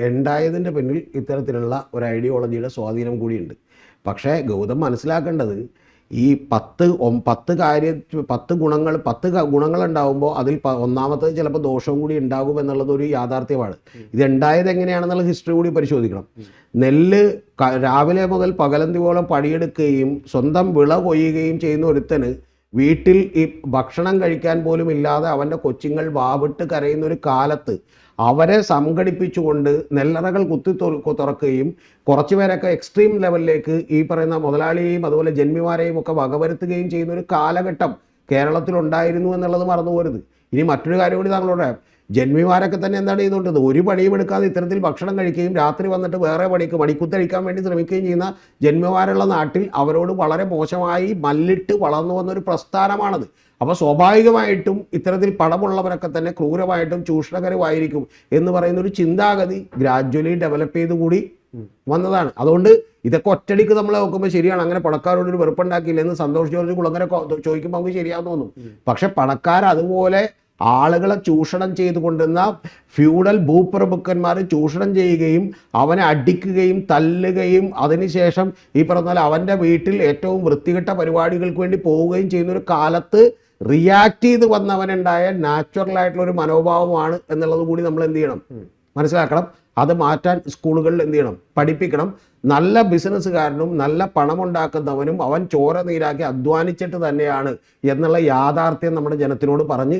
ഉണ്ടായതിൻ്റെ പിന്നിൽ ഇത്തരത്തിലുള്ള ഒരു ഐഡിയോളജിയുടെ സ്വാധീനം കൂടിയുണ്ട്. പക്ഷേ ഗൗതം മനസ്സിലാക്കേണ്ടത് ഈ 10 ഗുണങ്ങൾ ഉണ്ടാകുമ്പോൾ അതിൽ ഒന്നാമത്തത് ചിലപ്പോൾ ദോഷവും കൂടി ഉണ്ടാകും എന്നുള്ളത് ഒരു യാഥാർത്ഥ്യമാണ്. ഇതുണ്ടായത് എങ്ങനെയാണെന്നുള്ള ഹിസ്റ്ററി കൂടി പരിശോധിക്കണം. നെല്ല് രാവിലെ മുതൽ പകലന്തിയോളം പണിയെടുക്കുകയും സ്വന്തം വിള കൊയ്യുകയും ചെയ്യുന്ന ഒരുത്തന് വീട്ടിൽ ഈ ഭക്ഷണം കഴിക്കാൻ പോലും ഇല്ലാതെ അവൻ്റെ കൊച്ചുങ്ങൾ വാവിട്ട് കരയുന്ന ഒരു കാലത്ത് അവരെ സംഘടിപ്പിച്ചുകൊണ്ട് നെല്ലറകൾ തുറക്കുകയും കുറച്ച് പേരൊക്കെ എക്സ്ട്രീം ലെവലിലേക്ക് ഈ പറയുന്ന മുതലാളിയെയും അതുപോലെ ജന്മിമാരെയും ഒക്കെ വകവരുത്തുകയും ചെയ്യുന്ന ഒരു കാലഘട്ടം കേരളത്തിലുണ്ടായിരുന്നു എന്നുള്ളത് മറന്നുപോരുത്. ഇനി മറ്റൊരു കാര്യം കൂടി താങ്കളോട്, ജന്മിമാരൊക്കെ തന്നെ എന്താണ് ചെയ്തുകൊണ്ടത്, ഒരു പണിയും എടുക്കാതെ ഇത്തരത്തിൽ ഭക്ഷണം കഴിക്കുകയും രാത്രി വന്നിട്ട് വേറെ മണിക്കുത്തഴിക്കാൻ വേണ്ടി ശ്രമിക്കുകയും ചെയ്യുന്ന ജന്മിമാരുള്ള നാട്ടിൽ അവരോട് വളരെ മോശമായി മല്ലിട്ട് വളർന്നു വന്നൊരു പ്രസ്ഥാനമാണത്. അപ്പോൾ സ്വാഭാവികമായിട്ടും ഇത്തരത്തിൽ പണമുള്ളവരൊക്കെ തന്നെ ക്രൂരമായിട്ടും ചൂഷണകരമായിരിക്കും എന്ന് പറയുന്ന ഒരു ചിന്താഗതി ഗ്രാജ്വലി ഡെവലപ്പ് ചെയ്ത് കൂടി വന്നതാണ്. അതുകൊണ്ട് ഇതൊക്കെ ഒറ്റടിക്ക് നമ്മൾ നോക്കുമ്പോൾ ശരിയാണ്, അങ്ങനെ പണക്കാരോടൊരു വെറുപ്പുണ്ടാക്കിയില്ല എന്ന് സന്തോഷ് ജോർജ് കുളങ്ങര ചോദിക്കുമ്പോൾ നമുക്ക് ശരിയാന്ന് തോന്നും. പക്ഷെ പണക്കാർ അതുപോലെ ആളുകളെ ചൂഷണം ചെയ്തുകൊണ്ടിരുന്ന ഫ്യൂഡൽ ഭൂപ്രഭുക്കന്മാർ ചൂഷണം ചെയ്യുകയും അവനെ അടിക്കുകയും തല്ലുകയും അതിനുശേഷം ഈ പറഞ്ഞാൽ അവൻ്റെ വീട്ടിൽ ഏറ്റവും വൃത്തികെട്ട പരിപാടികൾക്ക് വേണ്ടി പോവുകയും ചെയ്യുന്ന ഒരു കാലത്ത് റിയാക്ട് ചെയ്ത് വന്നവനുണ്ടായ നാച്ചുറൽ ആയിട്ടുള്ള ഒരു മനോഭാവമാണ് എന്നുള്ളത് കൂടി നമ്മൾ എന്ത് ചെയ്യണം, മനസ്സിലാക്കണം. അത് മാറ്റാൻ സ്കൂളുകളിൽ എന്ത് ചെയ്യണം, പഠിപ്പിക്കണം. നല്ല ബിസിനസ്സുകാരനും നല്ല പണമുണ്ടാക്കുന്നവനും അവൻ ചോര നീരാക്കി അധ്വാനിച്ചിട്ട് തന്നെയാണ് എന്നുള്ള യാഥാർത്ഥ്യം നമ്മുടെ ജനത്തിനോട് പറഞ്ഞ്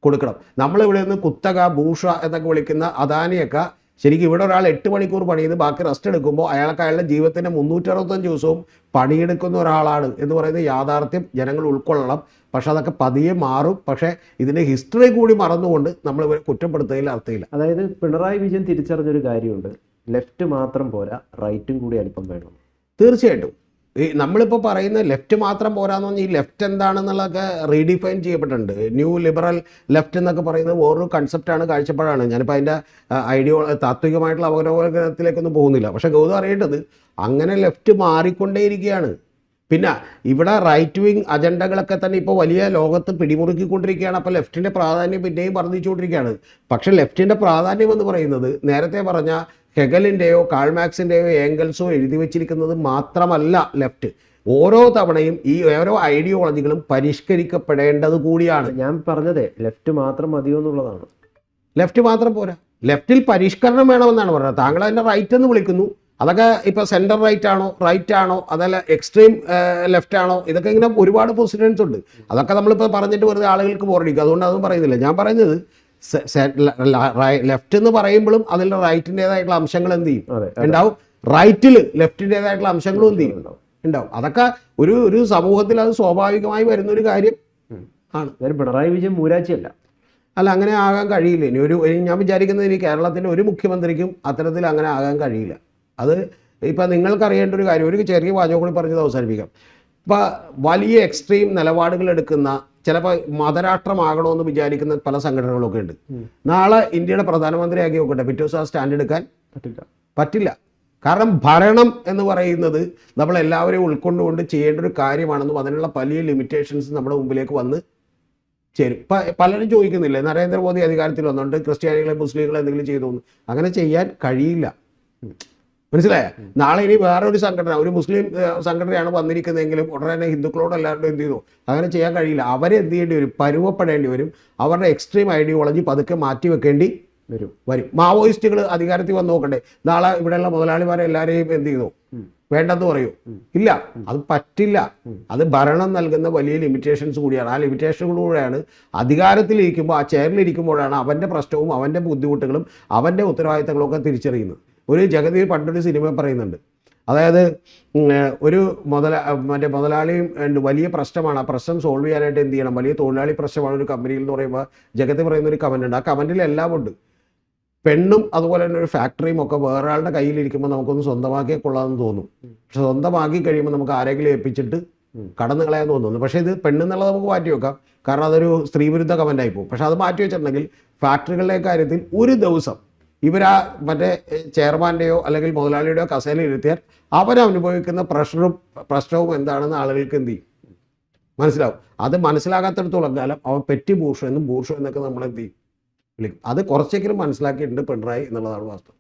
കൊടുക്കണം. നമ്മളിവിടെ നിന്ന് കുത്തക ഭൂഷ എന്നൊക്കെ വിളിക്കുന്ന അദാനിയൊക്കെ ശരിക്കും ഇവിടെ ഒരാൾ 8 മണിക്കൂർ പണി ചെയ്ത് ബാക്കി റെസ്റ്റ് എടുക്കുമ്പോൾ അയാളുടെ ജീവിതത്തിൻ്റെ 365 ദിവസവും പണിയെടുക്കുന്ന ഒരാളാണ് എന്ന് പറയുന്ന യാഥാർത്ഥ്യം ജനങ്ങൾ ഉൾക്കൊള്ളണം. പക്ഷെ അതൊക്കെ പതിയെ മാറും. പക്ഷേ ഇതിൻ്റെ ഹിസ്റ്ററി കൂടി മറന്നുകൊണ്ട് നമ്മൾ ഇവരെ കുറ്റപ്പെടുത്തുന്നതിൽ അർത്ഥമില്ല. അതായത് പിണറായി വിജയൻ തിരിച്ചറിഞ്ഞൊരു കാര്യമുണ്ട്, ലെഫ്റ്റ് മാത്രം പോരാ, റൈറ്റും കൂടി അല്പം വേണം. തീർച്ചയായിട്ടും ഈ നമ്മളിപ്പോൾ പറയുന്ന ലെഫ്റ്റ് മാത്രം പോരാന്ന് പറഞ്ഞാൽ ഈ ലെഫ്റ്റ് എന്താണെന്നുള്ളതൊക്കെ റീഡിഫൈൻ ചെയ്യപ്പെട്ടിട്ടുണ്ട്. ന്യൂ ലിബറൽ ലെഫ്റ്റ് എന്നൊക്കെ പറയുന്നത് വേറൊരു കൺസെപ്റ്റാണ്, കാഴ്ചപ്പാടാണ്. ഞാനിപ്പോൾ അതിൻ്റെ താത്വികമായിട്ടുള്ള അവലോകനത്തിലേക്കൊന്നും പോകുന്നില്ല. പക്ഷേ ഗൗതം അറിയേണ്ടത് അങ്ങനെ ലെഫ്റ്റ് മാറിക്കൊണ്ടേയിരിക്കുകയാണ്. പിന്നെ ഇവിടെ റൈറ്റ് വിങ് അജണ്ടകളൊക്കെ തന്നെ ഇപ്പോൾ വലിയ ലോകത്ത് പിടിമുറുക്കിക്കൊണ്ടിരിക്കുകയാണ്. അപ്പോൾ ലെഫ്റ്റിൻ്റെ പ്രാധാന്യം പിന്നെയും വർദ്ധിച്ചുകൊണ്ടിരിക്കുകയാണ്. പക്ഷേ ലെഫ്റ്റിൻ്റെ പ്രാധാന്യം എന്ന് പറയുന്നത് നേരത്തെ പറഞ്ഞ ഹെഗലിൻ്റെയോ കാൾമാക്സിൻ്റെയോ ഏംഗൽസോ എഴുതി വച്ചിരിക്കുന്നത് മാത്രമല്ല ലെഫ്റ്റ്. ഓരോ തവണയും ഈ ഓരോ ഐഡിയോളജികളും പരിഷ്കരിക്കപ്പെടേണ്ടത് കൂടിയാണ്. ഞാൻ പറഞ്ഞത് ലെഫ്റ്റ് മാത്രം മതിയോ എന്നുള്ളതാണ്. ലെഫ്റ്റ് മാത്രം പോരാ, ലെഫ്റ്റിൽ പരിഷ്കരണം വേണമെന്നാണ് പറയുന്നത്. താങ്കൾ അതിൻ്റെ റൈറ്റ് എന്ന് വിളിക്കുന്നു. അതൊക്കെ ഇപ്പോൾ സെൻറ്റർ റൈറ്റ് ആണോ അതല്ല എക്സ്ട്രീം ലെഫ്റ്റ് ആണോ, ഇതൊക്കെ ഇങ്ങനെ ഒരുപാട് പൊസിഷൻസ് ഉണ്ട്. അതൊക്കെ നമ്മളിപ്പോൾ പറഞ്ഞിട്ട് വെറുതെ ആളുകൾക്ക് ബോറടിക്കും. അതുകൊണ്ട് അതൊന്നും പറയുന്നില്ല. ഞാൻ പറയുന്നത് ലെഫ്റ്റ് എന്ന് പറയുമ്പോഴും അതിൽ റൈറ്റിൻ്റെതായിട്ടുള്ള അംശങ്ങൾ എന്ത് ചെയ്യും ഉണ്ടാവും, റൈറ്റിൽ ലെഫ്റ്റിൻ്റെതായിട്ടുള്ള അംശങ്ങളും എന്ത് ചെയ്യും ഉണ്ടാവും. അതൊക്കെ ഒരു സമൂഹത്തിൽ അത് സ്വാഭാവികമായി വരുന്ന ഒരു കാര്യം ആണ്. പിണറായി വിജയൻ മൂരാച്ചിയല്ല. അല്ല, അങ്ങനെ ആകാൻ കഴിയില്ല. ഞാൻ വിചാരിക്കുന്നത് ഇനി കേരളത്തിൻ്റെ ഒരു മുഖ്യമന്ത്രിക്കും അത്തരത്തിൽ അങ്ങനെ ആകാൻ കഴിയില്ല. അത് ഇപ്പം നിങ്ങൾക്കറിയേണ്ട ഒരു കാര്യം, ഒരു ചെറിയ വാചകം കൂടി പറഞ്ഞത് അവസാനിപ്പിക്കാം. ഇപ്പം വലിയ എക്സ്ട്രീം നിലപാടുകൾ എടുക്കുന്ന, ചിലപ്പോൾ മതരാഷ്ട്രമാകണമെന്ന് വിചാരിക്കുന്ന പല സംഘടനകളൊക്കെ ഉണ്ട്. നാളെ ഇന്ത്യയുടെ പ്രധാനമന്ത്രിയാക്കി നോക്കട്ടെ, പിറ്റേ ദിവസം ആ സ്റ്റാൻഡ് എടുക്കാൻ പറ്റില്ല. കാരണം ഭരണം എന്ന് പറയുന്നത് നമ്മളെല്ലാവരെയും ഉൾക്കൊണ്ടുകൊണ്ട് ചെയ്യേണ്ട ഒരു കാര്യമാണെന്നും അതിനുള്ള വലിയ ലിമിറ്റേഷൻസ് നമ്മുടെ മുമ്പിലേക്ക് വന്ന് ചേരും. പലരും ചോദിക്കുന്നില്ലേ, നരേന്ദ്രമോദി അധികാരത്തിൽ വന്നുകൊണ്ട് ക്രിസ്ത്യാനികളെ മുസ്ലിങ്ങളെ എന്തെങ്കിലും ചെയ്തു? അങ്ങനെ ചെയ്യാൻ കഴിയില്ല. മനസ്സിലായ? നാളെ ഇനി വേറെ ഒരു സംഘടന, ഒരു മുസ്ലിം സംഘടനയാണ് വന്നിരിക്കുന്നതെങ്കിലും ഉടനെ തന്നെ ഹിന്ദുക്കളോട് എല്ലാവരും എന്ത് ചെയ്തു? അങ്ങനെ ചെയ്യാൻ കഴിയില്ല. അവരെ എന്ത് ചെയ്യേണ്ടി വരും? പരുവപ്പെടേണ്ടി വരും. അവരുടെ എക്സ്ട്രീം ഐഡിയോളജി പതുക്കെ മാറ്റി വെക്കേണ്ടി വരും. മാവോയിസ്റ്റുകൾ അധികാരത്തിൽ വന്ന് നോക്കണ്ടേ? നാളെ ഇവിടെയുള്ള മുതലാളിമാരെ എല്ലാവരെയും എന്ത് ചെയ്തു? വേണ്ടെന്ന് പറയൂ? ഇല്ല, അത് പറ്റില്ല. അത് ഭരണം നൽകുന്ന വലിയ ലിമിറ്റേഷൻസ് കൂടിയാണ്. ആ ലിമിറ്റേഷനുകളിലൂടെയാണ് അധികാരത്തിലിരിക്കുമ്പോൾ, ആ ചെയറിലിരിക്കുമ്പോഴാണ് അവൻ്റെ പ്രശ്നവും അവൻ്റെ ബുദ്ധിമുട്ടുകളും അവൻ്റെ ഉത്തരവാദിത്തങ്ങളും ഒക്കെ തിരിച്ചറിയുന്നത്. ഒരു ജഗതി പണ്ടൊരു സിനിമ പറയുന്നുണ്ട്, അതായത് ഒരു മറ്റേ മുതലാളിയും വലിയ പ്രശ്നമാണ്, ആ പ്രശ്നം സോൾവ് ചെയ്യാനായിട്ട് എന്ത് ചെയ്യണം? വലിയ തൊഴിലാളി പ്രശ്നമാണ് ഒരു കമ്പനിയിൽ എന്ന് പറയുമ്പോൾ ജഗതി പറയുന്ന ഒരു കമൻ്റ് ഉണ്ട്. ആ കമൻറ്റിൽ എല്ലാം ഉണ്ട്. പെണ്ണും അതുപോലെ തന്നെ ഒരു ഫാക്ടറിയും ഒക്കെ വേറൊരാളുടെ കയ്യിലിരിക്കുമ്പോൾ നമുക്കൊന്ന് സ്വന്തമാക്കിയാൽ കൊള്ളാമെന്ന് തോന്നും. പക്ഷെ സ്വന്തമാക്കി കഴിയുമ്പോൾ നമുക്ക് ആരെങ്കിലും ഏൽപ്പിച്ചിട്ട് കടന്നു കളയാൻ തോന്നുന്നു. പക്ഷേ ഇത് പെണ്ണെന്നുള്ളത് നമുക്ക് മാറ്റി വെക്കാം, കാരണം അതൊരു സ്ത്രീവിരുദ്ധ കമൻ്റായി പോകും. പക്ഷെ അത് മാറ്റി വെച്ചിട്ടുണ്ടെങ്കിൽ ഫാക്ടറികളുടെ കാര്യത്തിൽ ഒരു ദിവസം ഇവരാ മറ്റേ ചെയർമാൻ്റെയോ അല്ലെങ്കിൽ മുതലാളിയുടെയോ കസേരയിൽ ഇരുത്തിയാൽ അവരനുഭവിക്കുന്ന പ്രശ്നവും എന്താണെന്ന് ആളുകൾക്ക് എന്ത് ചെയ്യും? മനസ്സിലാവും. അത് മനസ്സിലാകാത്തിടത്തോളം കാലം അവൻ പെറ്റി ബൂർഷോ എന്നും ബൂർഷോ എന്നൊക്കെ നമ്മൾ എന്ത് ചെയ്യും? വിളിക്കും. അത് കുറച്ചെങ്കിലും മനസ്സിലാക്കിയിട്ടുണ്ട് പിണറായി എന്നുള്ളതാണ് വാസ്തവം.